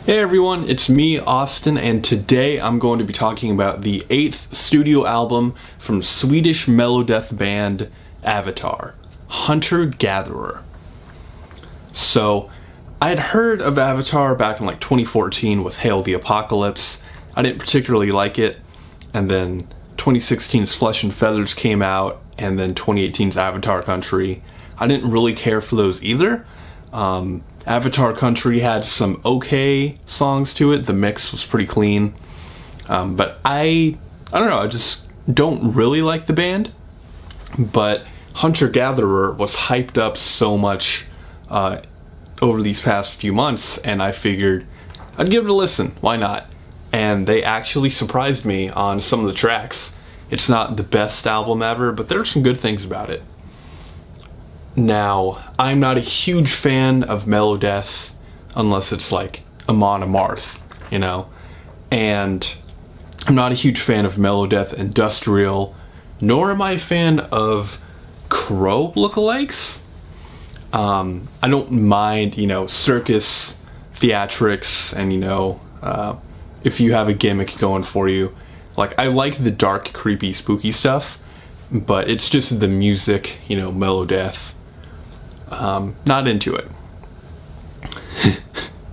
Hey everyone, it's me, Austin, and today I'm going to be talking about the 8th studio album from Swedish Melo-death band Avatar, Hunter-Gatherer. So, I had heard of Avatar back in 2014 with Hail the Apocalypse. I didn't particularly like it, and then 2016's Flesh and Feathers came out, and then 2018's Avatar Country. I didn't really care for those either. Avatar Country had some okay songs to it. The mix was pretty clean. But I don't know, I just don't really like the band. But Hunter-Gatherer was hyped up so much over these past few months, and I figured I'd give it a listen. Why not? And they actually surprised me on some of the tracks. It's not the best album ever, but there are some good things about it. Now, I'm not a huge fan of Melo-death unless it's like Amon Amarth, you know? And I'm not a huge fan of Melo-death Industrial, nor am I a fan of Crow lookalikes. I don't mind, circus theatrics and, if you have a gimmick going for you. Like, I like the dark, creepy, spooky stuff, but it's just the music, Melo-death. Not into it.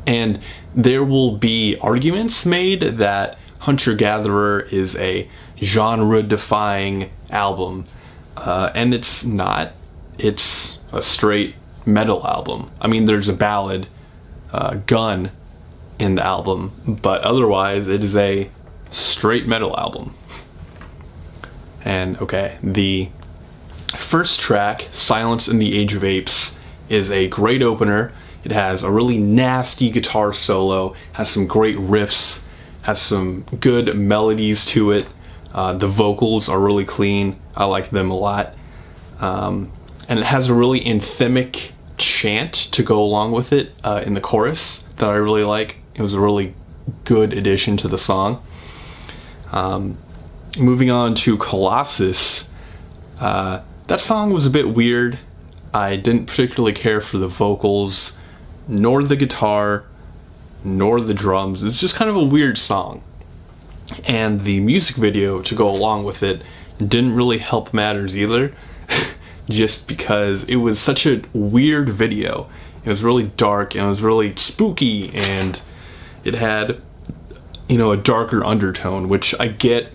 And there will be arguments made that Hunter-Gatherer is a genre-defying album, and it's not. It's a straight metal album. I mean, there's a ballad, Gun, in the album, but otherwise it is a straight metal album. And okay, the first track, Silence in the Age of Apes, is a great opener. It has a really nasty guitar solo, has some great riffs, has some good melodies to it. The vocals are really clean. I like them a lot. And it has a really anthemic chant to go along with it in the chorus that I really like. It was a really good addition to the song. Moving on to Colossus. That song was a bit weird. I didn't particularly care for the vocals, nor the guitar, nor the drums. It's just kind of a weird song. And the music video to go along with it didn't really help matters either, just because it was such a weird video. It was really dark, and it was really spooky, and it had, a darker undertone, which I get.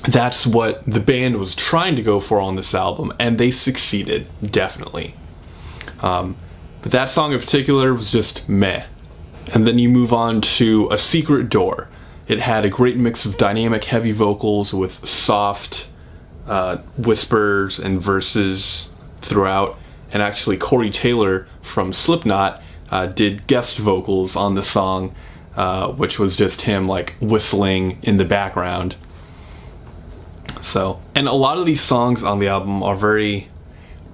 That's what the band was trying to go for on this album, and they succeeded, definitely. But that song in particular was just meh. And then you move on to A Secret Door. It had a great mix of dynamic, heavy vocals with soft whispers and verses throughout. And actually, Corey Taylor from Slipknot did guest vocals on the song, which was just him whistling in the background. So, and a lot of these songs on the album are very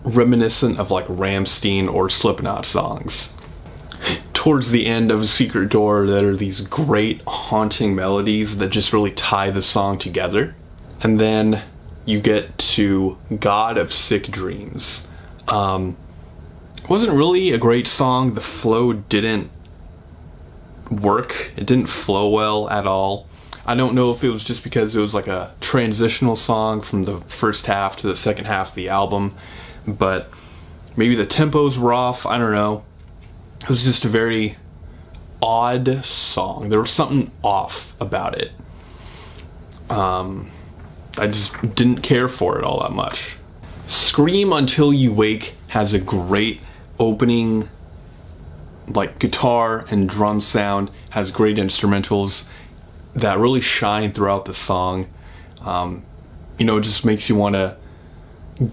reminiscent of Rammstein or Slipknot songs. Towards the end of A Secret Door, there are these great haunting melodies that just really tie the song together. And then you get to God of Sick Dreams. It wasn't really a great song. The flow didn't work. It didn't flow well at all. I don't know if it was just because it was a transitional song from the first half to the second half of the album, but maybe the tempos were off. I don't know. It was just a very odd song. There was something off about it. I just didn't care for it all that much. Scream Until You Wake has a great opening, guitar and drum sound, has great instrumentals that really shine throughout the song. It just makes you want to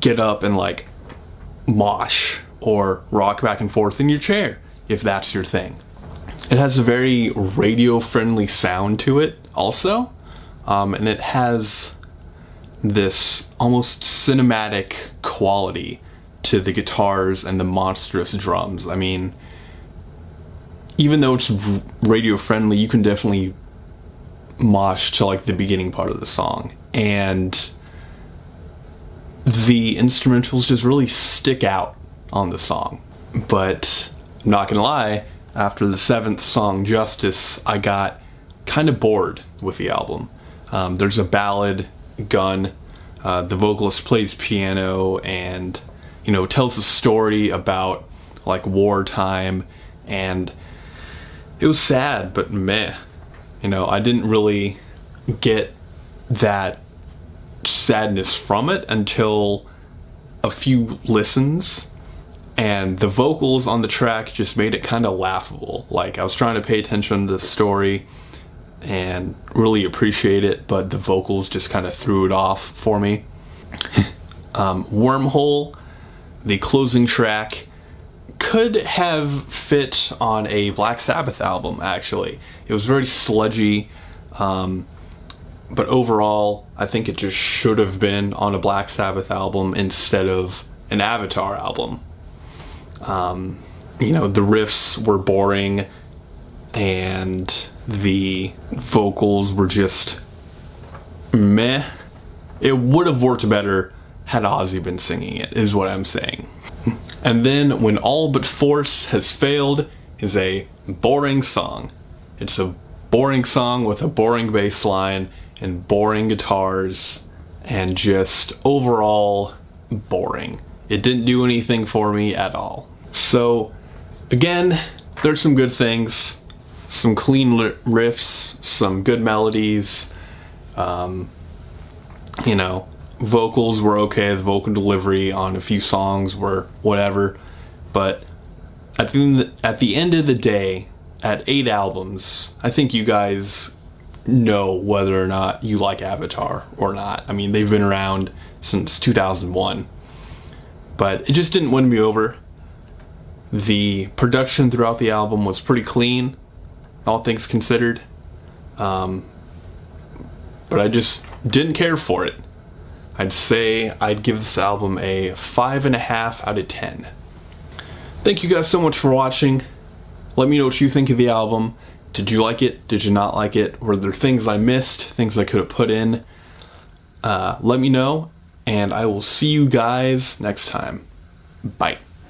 get up and mosh or rock back and forth in your chair if that's your thing. It has a very radio-friendly sound to it also, and it has this almost cinematic quality to the guitars and the monstrous drums. I mean, even though it's radio-friendly, you can definitely mosh to the beginning part of the song, and the instrumentals just really stick out on the song. But I'm not gonna lie, after the 7th song, Justice, I got kind of bored with the album. There's a ballad, Gun. The vocalist plays piano and, tells a story about like wartime, and it was sad, but meh. I didn't really get that sadness from it until a few listens, and the vocals on the track just made it kind of laughable. Like, I was trying to pay attention to the story and really appreciate it, but the vocals just kind of threw it off for me. Wormhole, the closing track, could have fit on a Black Sabbath album, actually. It was very sludgy, but overall, I think it just should have been on a Black Sabbath album instead of an Avatar album. The riffs were boring, and the vocals were just meh. It would have worked better had Ozzy been singing it, is what I'm saying. And then When All But Force Has Failed is a boring song. It's a boring song with a boring bass line and boring guitars and just overall boring. It didn't do anything for me at all. So again, there's some good things, some clean riffs, some good melodies, vocals were okay, the vocal delivery on a few songs were whatever, but at the end of the day, at 8 albums, I think you guys know whether or not you like Avatar or not. I mean, they've been around since 2001, but it just didn't win me over. The production throughout the album was pretty clean, all things considered, but I just didn't care for it. I'd say I'd give this album a 5.5 out of 10. Thank you guys so much for watching. Let me know what you think of the album. Did you like it? Did you not like it? Were there things I missed? Things I could have put in? Let me know, and I will see you guys next time. Bye.